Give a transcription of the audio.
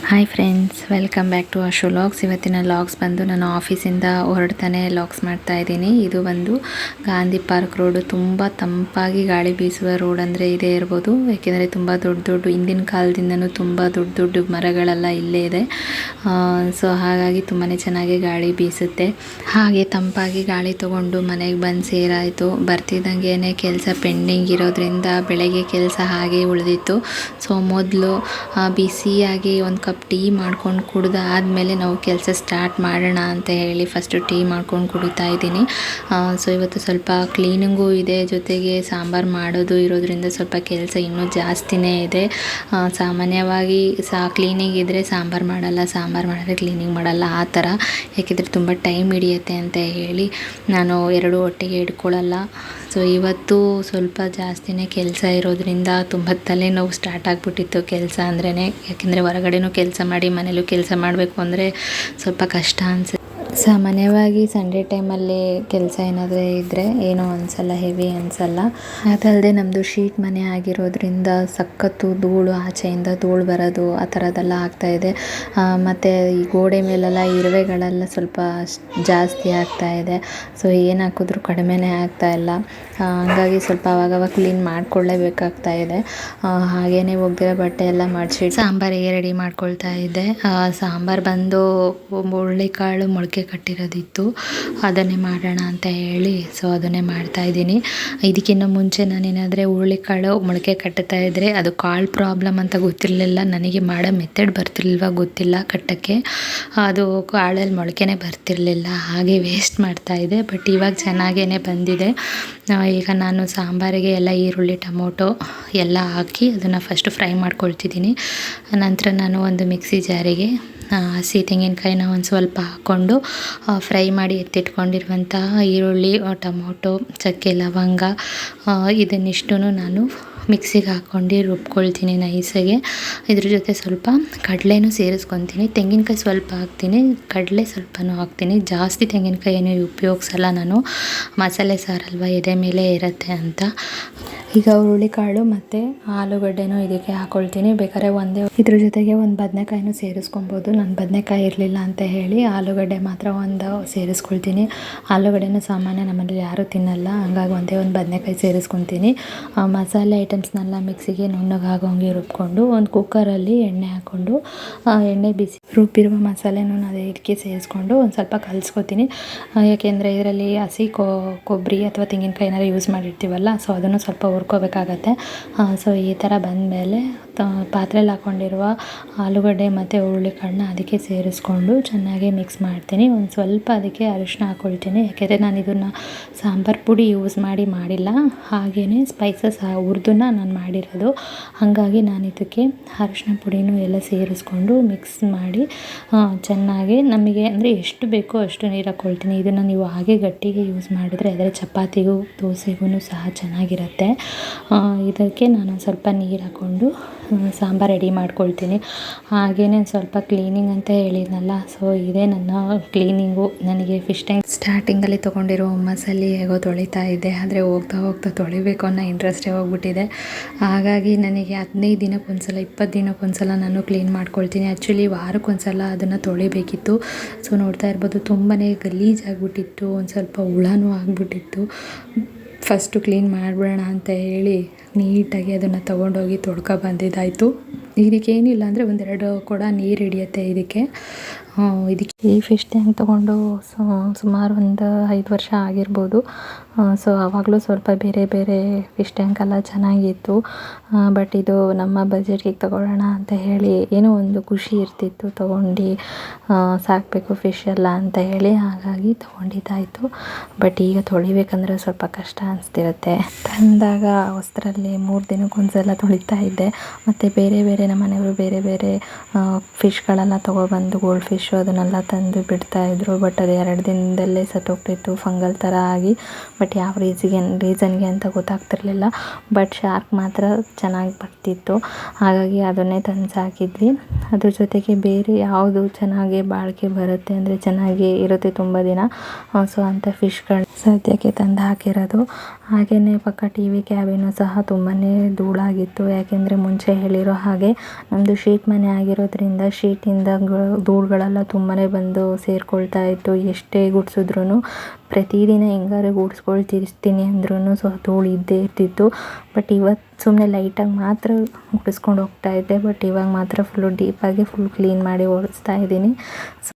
Hi friends, welcome back to Ashu logs. ಇವತ್ತಿನ logs ಬಂದು ನಾನು ಆಫೀಸಿಂದ ಹೊರಡ್ತಾನೆ ಲಾಗ್ಸ್ ಮಾಡ್ತಾ ಇದ್ದೀನಿ. ಇದು ಬಂದು ಗಾಂಧಿ ಪಾರ್ಕ್ ರೋಡು. ತುಂಬ ತಂಪಾಗಿ ಗಾಳಿ ಬೀಸುವ ರೋಡ್ ಅಂದರೆ ಇದೇ ಇರ್ಬೋದು. ಯಾಕೆಂದರೆ ತುಂಬ ದೊಡ್ಡ ಹಿಂದಿನ ಕಾಲದಿಂದನೂ ತುಂಬ ದೊಡ್ಡ ಮರಗಳೆಲ್ಲ ಇಲ್ಲೇ ಇದೆ. ಸೊ ಹಾಗಾಗಿ ತುಂಬಾ ಚೆನ್ನಾಗಿ ಗಾಳಿ ಬೀಸುತ್ತೆ. ಹಾಗೆ ತಂಪಾಗಿ ಗಾಳಿ ತೊಗೊಂಡು ಮನೆಗೆ ಬಂದು ಸೇರಾಯಿತು. ಬರ್ತಿದ್ದಂಗೆ ಕೆಲಸ ಪೆಂಡಿಂಗ್ ಇರೋದ್ರಿಂದ ಬೆಳಗ್ಗೆ ಕೆಲಸ ಹಾಗೆ ಉಳಿದಿತ್ತು. ಸೊ ಮೊದಲು ಬಿಸಿಯಾಗಿ ಒಂದು ಕಪ್ ಟೀ ಮಾಡ್ಕೊಂಡು ಕುಡ್ದಾದ್ಮೇಲೆ ನಾವು ಕೆಲಸ ಸ್ಟಾರ್ಟ್ ಮಾಡೋಣ ಅಂತ ಹೇಳಿ ಫಸ್ಟು ಟೀ ಮಾಡ್ಕೊಂಡು ಕುಡಿತಾ ಇದ್ದೀನಿ. ಸೊ ಇವತ್ತು ಸ್ವಲ್ಪ ಕ್ಲೀನಿಂಗು ಇದೆ, ಜೊತೆಗೆ ಸಾಂಬಾರು ಮಾಡೋದು ಇರೋದ್ರಿಂದ ಸ್ವಲ್ಪ ಕೆಲಸ ಇನ್ನೂ ಜಾಸ್ತಿನೇ ಇದೆ. ಸಾಮಾನ್ಯವಾಗಿ ಕ್ಲೀನಿಂಗ್ ಇದ್ದರೆ ಸಾಂಬಾರು ಮಾಡಲ್ಲ, ಸಾಂಬಾರು ಮಾಡಿದ್ರೆ ಕ್ಲೀನಿಂಗ್ ಮಾಡಲ್ಲ, ಆ ಥರ. ಯಾಕೆಂದರೆ ತುಂಬ ಟೈಮ್ ಹಿಡಿಯುತ್ತೆ ಅಂತ ಹೇಳಿ ನಾನು ಎರಡು ಒಟ್ಟಿಗೆ ಇಟ್ಕೊಳ್ಳಲ್ಲ. ಸೊ ಇವತ್ತು ಸ್ವಲ್ಪ ಜಾಸ್ತಿನೇ ಕೆಲಸ ಇರೋದ್ರಿಂದ ತುಂಬ ತಲೆನೋವು ಸ್ಟಾರ್ಟ್ ಆಗಿಬಿಟ್ಟಿತ್ತು ಕೆಲಸ ಅಂದ್ರೇ. ಯಾಕೆಂದರೆ ಹೊರಗಡೆನೂ ಕೆಲಸ ಮಾಡಿ ಮನೇಲೂ ಕೆಲಸ ಮಾಡಬೇಕು ಅಂದರೆ ಸ್ವಲ್ಪ ಕಷ್ಟ ಅನಿಸುತ್ತೆ. ಸಾಮಾನ್ಯವಾಗಿ ಸಂಡೇ ಟೈಮಲ್ಲಿ ಕೆಲಸ ಏನಾದರೂ ಇದ್ದರೆ ಏನೋ ಅನಿಸಲ್ಲ, ಹೆವಿ ಅನಿಸಲ್ಲ. ಅದಲ್ಲದೆ ನಮ್ಮದು ಶೀಟ್ ಮನೆ ಆಗಿರೋದ್ರಿಂದ ಸಖತ್ತು ಧೂಳು, ಆಚೆಯಿಂದ ಧೂಳು ಬರೋದು ಆ ಥರದ್ದೆಲ್ಲ ಆಗ್ತಾಯಿದೆ. ಮತ್ತು ಈ ಗೋಡೆ ಮೇಲೆಲ್ಲ ಇರುವೆಗಳೆಲ್ಲ ಸ್ವಲ್ಪ ಜಾಸ್ತಿ ಆಗ್ತಾಯಿದೆ. ಸೊ ಏನು ಹಾಕಿದ್ರೂ ಕಡಿಮೆನೇ ಆಗ್ತಾಯಿಲ್ಲ. ಹಂಗಾಗಿ ಸ್ವಲ್ಪ ಅವಾಗವಾಗ ಕ್ಲೀನ್ ಮಾಡಿಕೊಳ್ಳೇಬೇಕಾಗ್ತಾಯಿದೆ. ಹಾಗೆಯೇ ಒಗ್ದಿರೋ ಬಟ್ಟೆ ಎಲ್ಲ ಮಡಿಸಿ ಸಾಂಬಾರಿಗೆ ರೆಡಿ ಮಾಡ್ಕೊಳ್ತಾ ಇದ್ದೆ. ಸಾಂಬಾರು ಬಂದು ಹುರುಳಿಕಾಳು ಮೊಳಕೆ ಕಟ್ಟಿರೋದಿತ್ತು, ಅದನ್ನೇ ಮಾಡೋಣ ಅಂತ ಹೇಳಿ ಸೊ ಅದನ್ನೇ ಮಾಡ್ತಾಯಿದ್ದೀನಿ. ಇದಕ್ಕಿಂತ ಮುಂಚೆ ನಾನೇನಾದರೆ ಹುರುಳಿಕಾಳು ಮೊಳಕೆ ಕಟ್ಟುತ್ತಾ ಇದ್ದರೆ ಅದು ಕಾಳು ಪ್ರಾಬ್ಲಮ್ ಅಂತ ಗೊತ್ತಿರಲಿಲ್ಲ ನನಗೆ. ಮಾಡೋ ಮೆಥಡ್ ಬರ್ತಿರ್ಲಿಲ್ವ ಗೊತ್ತಿಲ್ಲ ಕಟ್ಟೋಕ್ಕೆ. ಅದು ಕಾಳಲ್ಲಿ ಮೊಳಕೆನೇ ಬರ್ತಿರಲಿಲ್ಲ, ಹಾಗೆ ವೇಸ್ಟ್ ಮಾಡ್ತಾಯಿದ್ದೆ. ಬಟ್ ಇವಾಗ ಚೆನ್ನಾಗೇ ಬಂದಿದೆ. ಈಗ ನಾನು ಸಾಂಬಾರಿಗೆ ಎಲ್ಲ ಈರುಳ್ಳಿ, ಟೊಮೊಟೊ ಎಲ್ಲ ಹಾಕಿ ಅದನ್ನು ಫಸ್ಟು ಫ್ರೈ ಮಾಡ್ಕೊಳ್ತಿದ್ದೀನಿ. ನಂತರ ನಾನು ಒಂದು ಮಿಕ್ಸಿ ಜಾರಿಗೆ ಹಸಿ ತೆಂಗಿನಕಾಯಿನ ಒಂದು ಸ್ವಲ್ಪ ಹಾಕ್ಕೊಂಡು ಫ್ರೈ ಮಾಡಿ ಎತ್ತಿಟ್ಕೊಂಡಿರುವಂತಹ ಈರುಳ್ಳಿ, ಟೊಮೊಟೊ, ಚಕ್ಕೆ, ಲವಂಗ ಇದನ್ನಿಷ್ಟೂ ನಾನು ಮಿಕ್ಸಿಗೆ ಹಾಕ್ಕೊಂಡು ರುಬ್ಕೊಳ್ತೀನಿ ನೈಸಾಗೆ. ಇದ್ರ ಜೊತೆ ಸ್ವಲ್ಪ ಕಡಲೆನೂ ಸೇರಿಸ್ಕೊತೀನಿ. ತೆಂಗಿನಕಾಯಿ ಸ್ವಲ್ಪ ಹಾಕ್ತೀನಿ, ಕಡಲೆ ಸ್ವಲ್ಪನೂ ಹಾಕ್ತೀನಿ. ಜಾಸ್ತಿ ತೆಂಗಿನಕಾಯಿ ಏನು ಉಪಯೋಗಿಸಲ್ಲ ನಾನು, ಮಸಾಲೆ ಸಾರಲ್ವ ಎದೆ ಮೇಲೆ ಇರುತ್ತೆ ಅಂತ. ಈಗ ಹುರುಳಿಕಾಳು ಮತ್ತು ಆಲೂಗಡ್ಡೆನೂ ಇದಕ್ಕೆ ಹಾಕ್ಕೊಳ್ತೀನಿ. ಬೇಕಾದ್ರೆ ಇದ್ರ ಜೊತೆಗೆ ಒಂದು ಬದನೆಕಾಯಿನೂ ಸೇರಿಸ್ಕೊಬೋದು. ನಾನು ಬದನೆಕಾಯಿ ಇರಲಿಲ್ಲ ಅಂತ ಹೇಳಿ ಆಲೂಗಡ್ಡೆ ಮಾತ್ರ ಒಂದು ಸೇರಿಸ್ಕೊಳ್ತೀನಿ. ಆಲೂಗಡ್ಡೆನೂ ಸಾಮಾನ್ಯ ನಮ್ಮಲ್ಲಿ ಯಾರೂ ತಿನ್ನಲ್ಲ, ಹಂಗಾಗಿ ಒಂದು ಬದನೆಕಾಯಿ ಸೇರಿಸ್ಕೊತೀನಿ. ಮಸಾಲೆ ಐಟಮ್ಸ್ನೆಲ್ಲ ಮಿಕ್ಸಿಗೆ ನುಣ್ಣಗೆ ಆಗೋಂಗೆ ರುಬ್ಕೊಂಡು ಒಂದು ಕುಕ್ಕರಲ್ಲಿ ಎಣ್ಣೆ ಹಾಕ್ಕೊಂಡು ಎಣ್ಣೆ ಬಿಸಿ ರುಬ್ಬಿರುವ ಮಸಾಲೆನೂ ಇದಕ್ಕೆ ಸೇರಿಸ್ಕೊಂಡು ಒಂದು ಸ್ವಲ್ಪ ಕಲಿಸ್ಕೊತೀನಿ. ಯಾಕೆಂದರೆ ಇದರಲ್ಲಿ ಹಸಿ ಕೊಬ್ಬರಿ ಅಥವಾ ತೆಂಗಿನಕಾಯಿ ಏನಾದ್ರು ಯೂಸ್ ಮಾಡಿರ್ತೀವಲ್ಲ, ಸೊ ಅದನ್ನು ಸ್ವಲ್ಪ ಹುರ್ಕೋಬೇಕಾಗತ್ತೆ. ಸೊ ಈ ಥರ ಬಂದಮೇಲೆ ಪಾತ್ರೆಯಲ್ಲಿ ಹಾಕ್ಕೊಂಡಿರುವ ಆಲೂಗಡ್ಡೆ ಮತ್ತು ಹುರುಳಿಕಾಳನ್ನ ಅದಕ್ಕೆ ಸೇರಿಸ್ಕೊಂಡು ಚೆನ್ನಾಗಿ ಮಿಕ್ಸ್ ಮಾಡ್ತೀನಿ. ಒಂದು ಸ್ವಲ್ಪ ಅದಕ್ಕೆ ಅರಿಶಿನ ಹಾಕ್ಕೊಳ್ತೀನಿ. ಯಾಕೆಂದರೆ ನಾನು ಇದನ್ನು ಸಾಂಬಾರು ಪುಡಿ ಯೂಸ್ ಮಾಡಿಲ್ಲ, ಹಾಗೆಯೇ ಸ್ಪೈಸಸ್ ಹುರಿದನ್ನ ನಾನು ಮಾಡಿರೋದು. ಹಾಗಾಗಿ ನಾನು ಇದಕ್ಕೆ ಅರಿಶಿನ ಪುಡಿನೂ ಎಲ್ಲ ಸೇರಿಸ್ಕೊಂಡು ಮಿಕ್ಸ್ ಮಾಡಿ ಚೆನ್ನಾಗಿ ನಮಗೆ ಅಂದರೆ ಎಷ್ಟು ಬೇಕೋ ಅಷ್ಟು ನೀರು ಹಾಕ್ಕೊಳ್ತೀನಿ. ಇದನ್ನು ನೀವು ಹಾಗೆ ಗಟ್ಟಿಗೆ ಯೂಸ್ ಮಾಡಿದ್ರೆ ಅದರ ಚಪಾತಿಗೂ ದೋಸೆಗೂ ಸಹ ಚೆನ್ನಾಗಿರುತ್ತೆ. ಇದಕ್ಕೆ ನಾನು ಸ್ವಲ್ಪ ನೀರು ಹಾಕ್ಕೊಂಡು ಸಾಂಬಾರು ರೆಡಿ ಮಾಡ್ಕೊಳ್ತೀನಿ. ಹಾಗೆಯೇ ಸ್ವಲ್ಪ ಕ್ಲೀನಿಂಗ್ ಅಂತ ಹೇಳಿದ್ನಲ್ಲ, ಸೊ ಇದೇ ನನ್ನ ಕ್ಲೀನಿಂಗು. ನನಗೆ ಫಿಶ್ ಟ್ಯಾಂಕ್ ಸ್ಟಾರ್ಟಿಂಗಲ್ಲಿ ತೊಗೊಂಡಿರೋ ಮಸಾಲೆ ಹೇಗೋ ತೊಳಿತಾ ಇದ್ದೆ, ಆದರೆ ಹೋಗ್ತಾ ತೊಳಿಬೇಕು ಅನ್ನೋ ಇಂಟ್ರೆಸ್ಟೇ ಹೋಗ್ಬಿಟ್ಟಿದೆ. ಹಾಗಾಗಿ ನನಗೆ 15 ದಿನಕ್ಕೊಂದ್ಸಲ 20 ದಿನಕ್ಕೊಂದ್ಸಲ ನಾನು ಕ್ಲೀನ್ ಮಾಡ್ಕೊಳ್ತೀನಿ. ಆ್ಯಕ್ಚುಲಿ ವಾರಕ್ಕೊಂದ್ಸಲ ಅದನ್ನು ತೊಳಿಬೇಕಿತ್ತು. ಸೊ ನೋಡ್ತಾ ಇರ್ಬೋದು ತುಂಬಾ ಗಲೀಜಾಗ್ಬಿಟ್ಟಿತ್ತು, ಒಂದು ಸ್ವಲ್ಪ ಹುಳನೂ ಆಗಿಬಿಟ್ಟಿತ್ತು. ಫಸ್ಟು ಕ್ಲೀನ್ ಮಾಡಿಬಿಡೋಣ ಅಂತ ಹೇಳಿ ನೀಟಾಗಿ ಅದನ್ನು ತೊಗೊಂಡೋಗಿ ತೊಳ್ಕೊ ಬಂದಿದ್ದಾಯಿತು. ಇದಕ್ಕೇನಿಲ್ಲ ಅಂದರೆ 1-2 ಕೊಡ ನೀರು ಹಿಡಿಯುತ್ತೆ ಇದಕ್ಕೆ. ಈ ಫಿಶ್ ಟ್ಯಾಂಕ್ ತೊಗೊಂಡು ಸುಮಾರು ಒಂದು 5 ವರ್ಷ ಆಗಿರ್ಬೋದು. ಸೊ ಆವಾಗಲೂ ಸ್ವಲ್ಪ ಬೇರೆ ಫಿಶ್ ಟ್ಯಾಂಕೆಲ್ಲ ಚೆನ್ನಾಗಿತ್ತು. ಬಟ್ ಇದು ನಮ್ಮ ಬಜೆಟ್ಗೆ ತೊಗೊಳ್ಳೋಣ ಅಂತ ಹೇಳಿ ಏನೋ ಒಂದು ಖುಷಿ ಇರ್ತಿತ್ತು, ತೊಗೊಂಡು ಸಾಕಬೇಕು ಫಿಶ್ ಎಲ್ಲ ಅಂತ ಹೇಳಿ, ಹಾಗಾಗಿ ತೊಗೊಂಡಿದ್ದಾಯಿತು. ಬಟ್ ಈಗ ತೊಳಿಬೇಕಂದ್ರೆ ಸ್ವಲ್ಪ ಕಷ್ಟ ಅನಿಸ್ತಿರುತ್ತೆ. ತಂದಾಗ ಹೊಸದ್ರಲ್ಲಿ 3 ದಿನಕ್ಕೊಂದ್ಸಲ ತೊಳಿತಾ ಇದ್ದೆ. ಮತ್ತು ಬೇರೆ ನಮ್ಮ ಮನೆಯವರು ಬೇರೆ ಫಿಶ್ಗಳೆಲ್ಲ ತೊಗೊಬಂದು ಗೋಲ್ಡ್ ಫಿಶ್ಶು ಅದನ್ನೆಲ್ಲ ತಂದು ಬಿಡ್ತಾಯಿದ್ರು. ಬಟ್ ಅದು 2 ದಿನದಲ್ಲೇ ಸತ್ತೋಗ್ತಿತ್ತು, ಫಂಗಲ್ ಥರ ಆಗಿ. ಬಟ್ ಯಾವ ರೀಸನ್ಗೆ ಅಂತ ಗೊತ್ತಾಗ್ತಿರ್ಲಿಲ್ಲ. ಬಟ್ ಶಾರ್ಕ್ ಮಾತ್ರ ಚೆನ್ನಾಗಿ ಬರ್ತಿತ್ತು, ಹಾಗಾಗಿ ಅದನ್ನೇ ತಂದು ಸಾಕಿದ್ವಿ. ಅದ್ರ ಜೊತೆಗೆ ಬೇರೆ ಯಾವುದು ಚೆನ್ನಾಗಿ ಬಾಳಿಕೆ ಬರುತ್ತೆ ಅಂದರೆ ಚೆನ್ನಾಗಿ ಇರುತ್ತೆ ತುಂಬ ದಿನ, ಸೊ ಅಂಥ ಫಿಶ್ಗಳು ಸದ್ಯಕ್ಕೆ ತಂದು ಹಾಕಿರೋದು. ಹಾಗೆಯೇ ಪಕ್ಕ ಟಿ ವಿ ಕ್ಯಾಬಿನು ಸಹ ತುಂಬಾ ಧೂಳಾಗಿತ್ತು. ಯಾಕೆಂದರೆ ಮುಂಚೆ ಹೇಳಿರೋ ಹಾಗೆ ನಮ್ಮದು ಶೀಟ್ ಮನೆ ಆಗಿರೋದ್ರಿಂದ ಶೀಟಿಂದ ಧೂಳುಗಳೆಲ್ಲ ತುಂಬಾ ಬಂದು ಸೇರಿಕೊಳ್ತಾ ಇತ್ತು. ಎಷ್ಟೇ ಗುಡಿಸಿದ್ರೂ ಪ್ರತಿದಿನ ಹೆಂಗಾರು ಗುಡಿಸ್ಕೊಳ್ತಿರ್ತೀನಿ ಅಂದ್ರೂ ಸಹ ಧೂಳು ಇದ್ದೇ ಇರ್ತಿತ್ತು. ಬಟ್ ಇವತ್ತು ಸುಮ್ಮನೆ ಲೈಟಾಗಿ ಮಾತ್ರ ಗುಡಿಸ್ಕೊಂಡು ಹೋಗ್ತಾ ಇದ್ದೆ. ಬಟ್ ಇವಾಗ ಮಾತ್ರ ಫುಲ್ಲು ಡೀಪಾಗಿ ಫುಲ್ ಕ್ಲೀನ್ ಮಾಡಿ ಒರೆಸ್ತಾ ಇದ್ದೀನಿ. ಸೊ